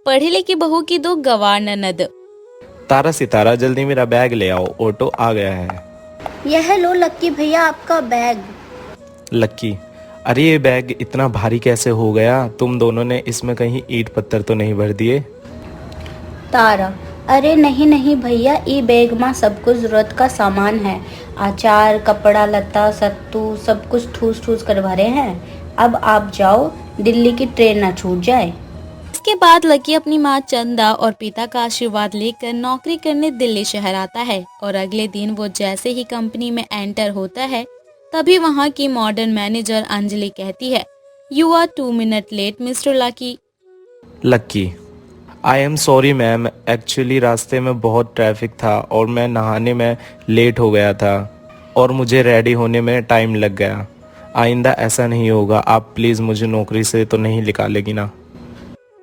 पढ़ी लिखी बहू की दो गंवार ननद। तारा सितारा जल्दी मेरा बैग ले आओ, ऑटो आ गया है। यह लो लक्की भैया आपका बैग। लक्की, अरे ये बैग इतना भारी कैसे हो गया? तुम दोनों ने इसमें कहीं ईंट पत्थर तो नहीं भर दिए? तारा, अरे नहीं नहीं भैया, ई बैग में सब कुछ जरूरत का सामान है। अचार, कपड़ा लत्ता, सत्तू सब कुछ ठूस ठूस कर भरे हैं। अब आप जाओ, दिल्ली की ट्रेन ना छूट जाए। इसके बाद लकी अपनी माँ चंदा और पिता का आशीर्वाद लेकर नौकरी करने दिल्ली शहर आता है और अगले दिन वो जैसे ही कंपनी में एंटर होता है तभी वहाँ की मॉडर्न मैनेजर अंजलि कहती है, you are 2 minute late mister Lucky. Lucky, I am sorry ma'am, actually रास्ते में बहुत ट्रैफिक था और मैं नहाने में लेट हो गया था और मुझे रेडी होने में टाइम लग गया। आइंदा ऐसा नहीं होगा। आप प्लीज़ मुझे नौकरी से तो नहीं निकालेगी ना?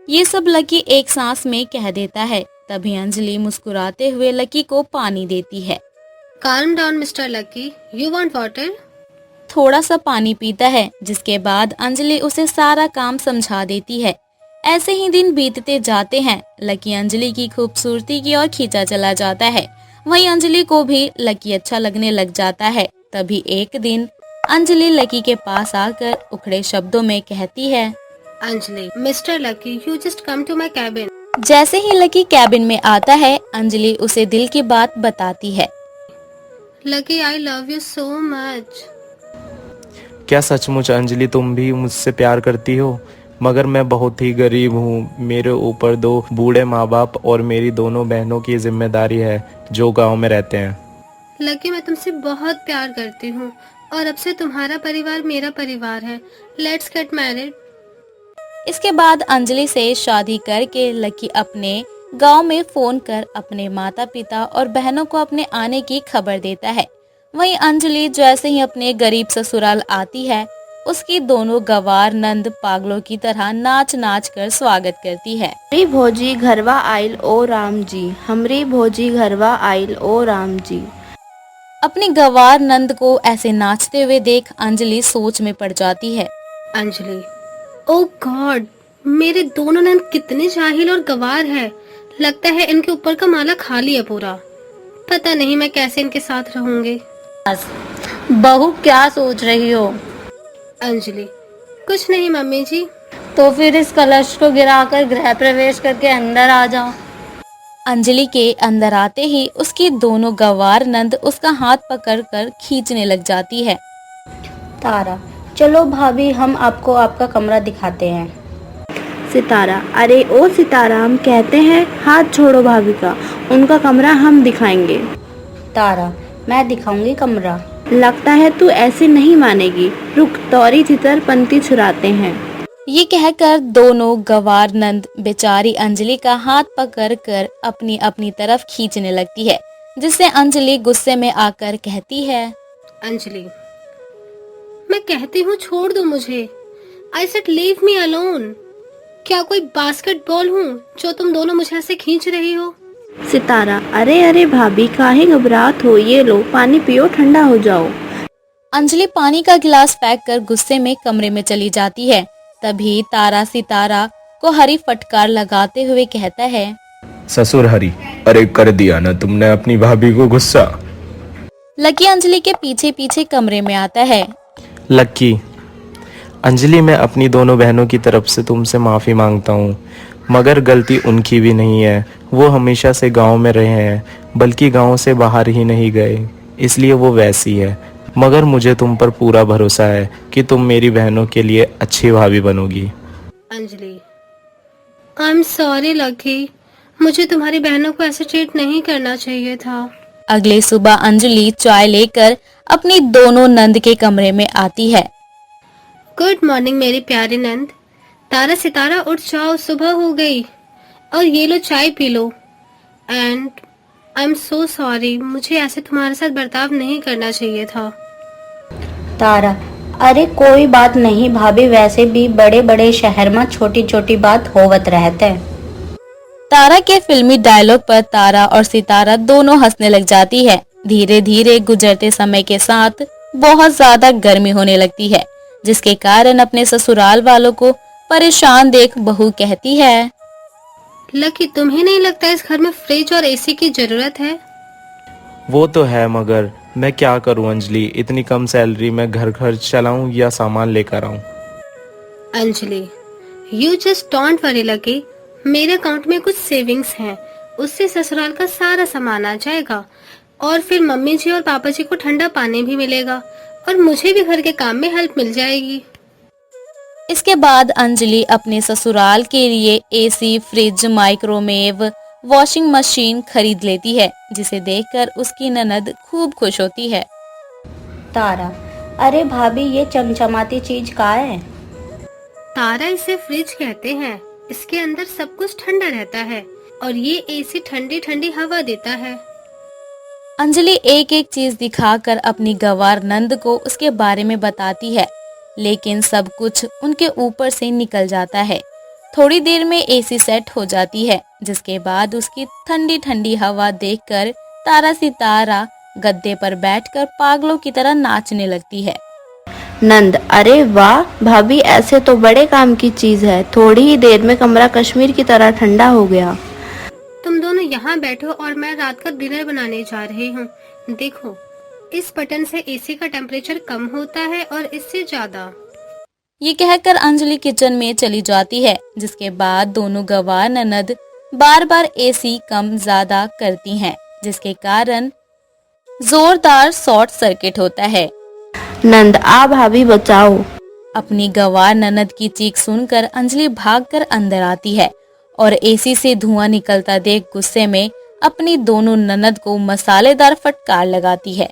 ये सब लकी एक सांस में कह देता है। तभी अंजलि मुस्कुराते हुए लकी को पानी देती है। Calm down, Mr. Lucky. You want water? थोड़ा सा पानी पीता है, जिसके बाद अंजलि उसे सारा काम समझा देती है। ऐसे ही दिन बीतते जाते हैं। लकी अंजलि की खूबसूरती की ओर खींचा चला जाता है। वहीं अंजलि को भी लकी अच्छा लगने लग जाता है। तभी एक दिन अंजलि लकी के पास आकर उखड़े शब्दों में कहती है, Anjali, Mr. Lucky, you just come to my cabin. जैसे ही लकी कैबिन में आता है अंजलि उसे दिल की बात बताती है। Lucky, I love you so much. क्या सचमुच अंजलि तुम भी मुझसे प्यार करती हो? मगर मैं बहुत ही गरीब हूँ। मेरे ऊपर 2 बूढ़े माँ बाप और मेरी दोनों बहनों की जिम्मेदारी है जो गांव में रहते हैं। लकी, मैं तुमसे बहुत प्यार करती हूँ और अब से तुम्हारा परिवार मेरा परिवार है। Let's get married. इसके बाद अंजलि से शादी करके लकी अपने गांव में फोन कर अपने माता पिता और बहनों को अपने आने की खबर देता है। वहीं अंजलि जैसे ही अपने गरीब ससुराल आती है उसकी दोनों गंवार नंद पागलों की तरह नाच नाच कर स्वागत करती है। हमरी भोजी घरवा आइल ओ राम जी, हमरी भोजी घरवा आइल ओ राम जी। अपनी गंवार नंद को ऐसे नाचते हुए देख अंजलि सोच में पड़ जाती है। अंजलि, ओह गॉड, मेरे दोनों नंद कितने जाहिल और गवार है। लगता है इनके ऊपर का माला खाली है पूरा। पता नहीं मैं कैसे इनके साथ रहूंगी। बहू क्या सोच रही हो? अंजलि, कुछ नहीं मम्मी जी। तो फिर इस कलश को गिराकर गृह प्रवेश करके अंदर आ जाओ। अंजलि के अंदर आते ही उसकी दोनों गंवार नंद उसका हाथ पकड़कर खींचने लग जाती है। तारा, चलो भाभी हम आपको आपका कमरा दिखाते हैं। सितारा, अरे ओ सितारा, हम कहते हैं हाथ छोड़ो भाभी का, उनका कमरा हम दिखाएंगे। तारा, मैं दिखाऊंगी कमरा। लगता है तू ऐसे नहीं मानेगी, रुक तौरी तितर पंती छुराते हैं। ये कहकर दोनों गंवार नंद बेचारी अंजलि का हाथ पकड़कर अपनी अपनी तरफ खींचने लगती है, जिससे अंजलि गुस्से में आकर कहती है, अंजलि, मैं कहती हूँ छोड़ दो मुझे। I said leave me alone. क्या कोई बास्केटबॉल हूँ जो तुम दोनों मुझे ऐसे खींच रही हो? सितारा, अरे अरे भाभी काहे घबराहट हो, ये लो पानी पियो, ठंडा हो जाओ। अंजलि पानी का गिलास फेंक कर गुस्से में कमरे में चली जाती है। तभी तारा सितारा को हरी फटकार लगाते हुए कहता है, ससुर हरी, अरे कर दिया ना तुमने अपनी भाभी को गुस्सा। लकी अंजलि के पीछे पीछे कमरे में आता है। लक्की, अंजलि मैं अपनी दोनों बहनों की तरफ से तुमसे माफ़ी मांगता हूँ, मगर गलती उनकी भी नहीं है। वो हमेशा से गांव में रहे हैं, बल्कि गांव से बाहर ही नहीं गए, इसलिए वो वैसी है। मगर मुझे तुम पर पूरा भरोसा है कि तुम मेरी बहनों के लिए अच्छी भाभी बनोगी। Anjali, I am sorry Lucky, मुझे तुम्हारी बहनों को ऐसे ट्रीट नहीं करना चाहिए था। अगले सुबह अंजलि चाय लेकर अपनी दोनों नंद के कमरे में आती है। गुड मॉर्निंग मेरी प्यारी नंद। तारा सितारा उठ जाओ, सुबह हो गई और ये लो चाय P low. And I am so sorry, मुझे ऐसे तुम्हारे साथ बर्ताव नहीं करना चाहिए था। तारा, अरे कोई बात नहीं भाभी, वैसे भी बड़े बड़े शहर में छोटी छोटी बात होवत रहते। तारा के फिल्मी डायलॉग पर तारा और सितारा दोनों हंसने लग जाती है। धीरे धीरे गुजरते समय के साथ बहुत ज्यादा गर्मी होने लगती है, जिसके कारण अपने ससुराल वालों को परेशान देख बहू कहती है, लकी, तुम्हें नहीं लगता इस घर में फ्रिज और एसी की जरूरत है? वो तो है, मगर मैं क्या करूं अंजलि, इतनी कम सैलरी में घर खर्च चलाऊं या सामान लेकर आऊं? Anjali, you just don't worry lucky, मेरे अकाउंट में कुछ सेविंग्स हैं, उससे ससुराल का सारा सामान आ जाएगा और फिर मम्मी जी और पापा जी को ठंडा पानी भी मिलेगा और मुझे भी घर के काम में हेल्प मिल जाएगी। इसके बाद अंजलि अपने ससुराल के लिए AC, fridge, microwave, washing machine खरीद लेती है, जिसे देखकर उसकी ननद खूब खुश होती है। तारा, अरे भाभी ये चमचमाती चीज का है? तारा, इसे फ्रिज कहते हैं, इसके अंदर सब कुछ ठंडा रहता है और ये एसी ठंडी ठंडी हवा देता है। अंजलि एक एक चीज दिखाकर अपनी गंवार नंद को उसके बारे में बताती है, लेकिन सब कुछ उनके ऊपर से निकल जाता है। थोड़ी देर में एसी सेट हो जाती है, जिसके बाद उसकी ठंडी ठंडी हवा देखकर तारा सितारा गद्दे पर बैठकर पागलों की तरह नाचने लगती है। नंद, अरे वाह भाभी, ऐसे तो बड़े काम की चीज है। थोड़ी ही देर में कमरा कश्मीर की तरह ठंडा हो गया। तुम दोनों यहाँ बैठो और मैं रात का डिनर बनाने जा रही हूँ। देखो, इस बटन से एसी का टेम्परेचर कम होता है और इससे ज्यादा। ये कहकर अंजलि किचन में चली जाती है, जिसके बाद दोनों गंवार ननद बार बार एसी कम ज्यादा करती हैं, जिसके कारण जोरदार शॉर्ट सर्किट होता है। नंद, आ भाभी बचाओ। अपनी गंवार ननद की चीख सुनकर अंजलि भागकर अंदर आती है और एसी से धुआं निकलता देख गुस्से में अपनी दोनों ननद को मसालेदार फटकार लगाती है।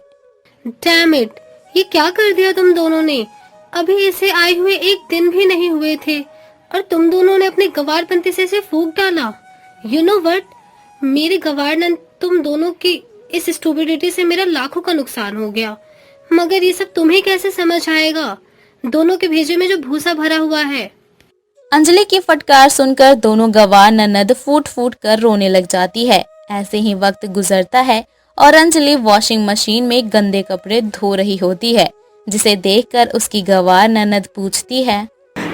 डैम इट, ये क्या कर दिया तुम दोनों ने? अभी इसे आए हुए एक दिन भी नहीं हुए थे और तुम दोनों ने अपनी गंवारपंती से इसे फूंक डाला। यू नो व्हाट, मेरी गंवारनंद, तुम दोनों की इस स्टूपिडिटी से मेरा लाखों का नुकसान हो गया, मगर ये सब तुम्हें कैसे समझ आएगा? दोनों के भेजे में जो भूसा भरा हुआ है। अंजलि की फटकार सुनकर दोनों गंवार ननद फूट फूट कर रोने लग जाती है। ऐसे ही वक्त गुजरता है और अंजलि वॉशिंग मशीन में गंदे कपड़े धो रही होती है, जिसे देखकर उसकी गंवार ननद पूछती है,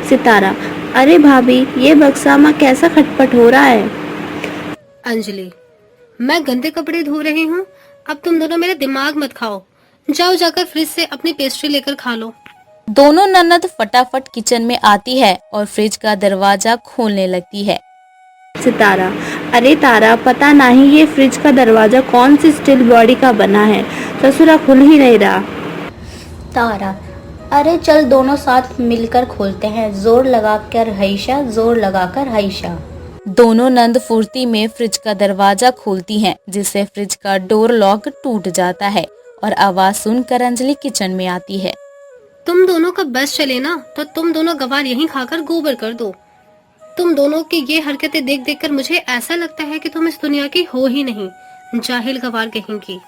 सितारा, अरे भाभी ये बक्सामा कैसा खटपट हो रहा है? अंजलि, मैं गंदे कपड़े धो रही हूँ? अब तुम दोनों मेरा दिमाग मत खाओ, जाओ जाकर फ्रिज से अपनी पेस्ट्री लेकर खा लो। दोनों ननद फटाफट किचन में आती है और फ्रिज का दरवाजा खोलने लगती है। सितारा, अरे तारा, पता नहीं ये फ्रिज का दरवाजा कौन सी स्टील बॉडी का बना है, ससुरा खुल ही नहीं रहा। तारा, अरे चल दोनों साथ मिलकर खोलते हैं, जोर लगाकर हैशा, जोर लगाकर हैशा। दोनों नंद फुर्ती में फ्रिज का दरवाजा खोलती हैं, जिससे फ्रिज का डोर लॉक टूट जाता है और आवाज सुनकर अंजलि किचन में आती है। तुम दोनों का बस चले ना तो तुम दोनों गंवार यहीं खाकर गोबर कर दो। तुम दोनों की ये हरकतें देख देख कर मुझे ऐसा लगता है कि तुम इस दुनिया की हो ही नहीं, जाहिल गंवार कहेंगी।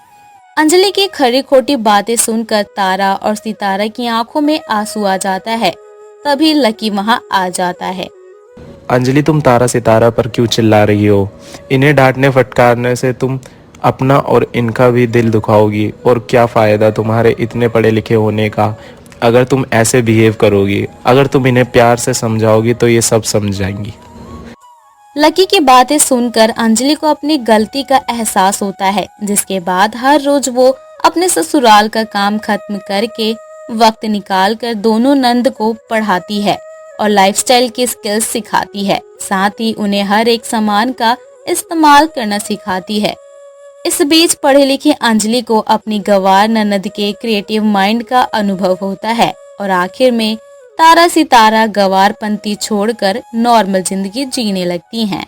अंजलि की खरी खोटी बातें सुनकर तारा और सितारा की आंखों में आंसू आ जाता है। तभी लकी वहां आ जाता है। अंजलि, तुम तारा सितारा पर क्यों चिल्ला रही हो? इन्हें डांटने फटकारने से तुम अपना और इनका भी दिल दुखाओगी, और क्या फायदा तुम्हारे इतने पढ़े लिखे होने का अगर तुम ऐसे बिहेव करोगी। अगर तुम इन्हें प्यार से समझाओगी तो ये सब समझ जाएंगी। लकी की बातें सुनकर अंजलि को अपनी गलती का एहसास होता है, जिसके बाद हर रोज वो अपने ससुराल का काम खत्म करके वक्त निकाल कर दोनों नंद को पढ़ाती है और लाइफस्टाइल की स्किल्स सिखाती है। साथ ही उन्हें हर एक सामान का इस्तेमाल करना सिखाती है। इस बीच पढ़े लिखे अंजलि को अपनी गंवार ननद के क्रिएटिव माइंड का अनुभव होता है और आखिर में तारा सितारा गंवारपंती छोड़कर नॉर्मल जिंदगी जीने लगती हैं।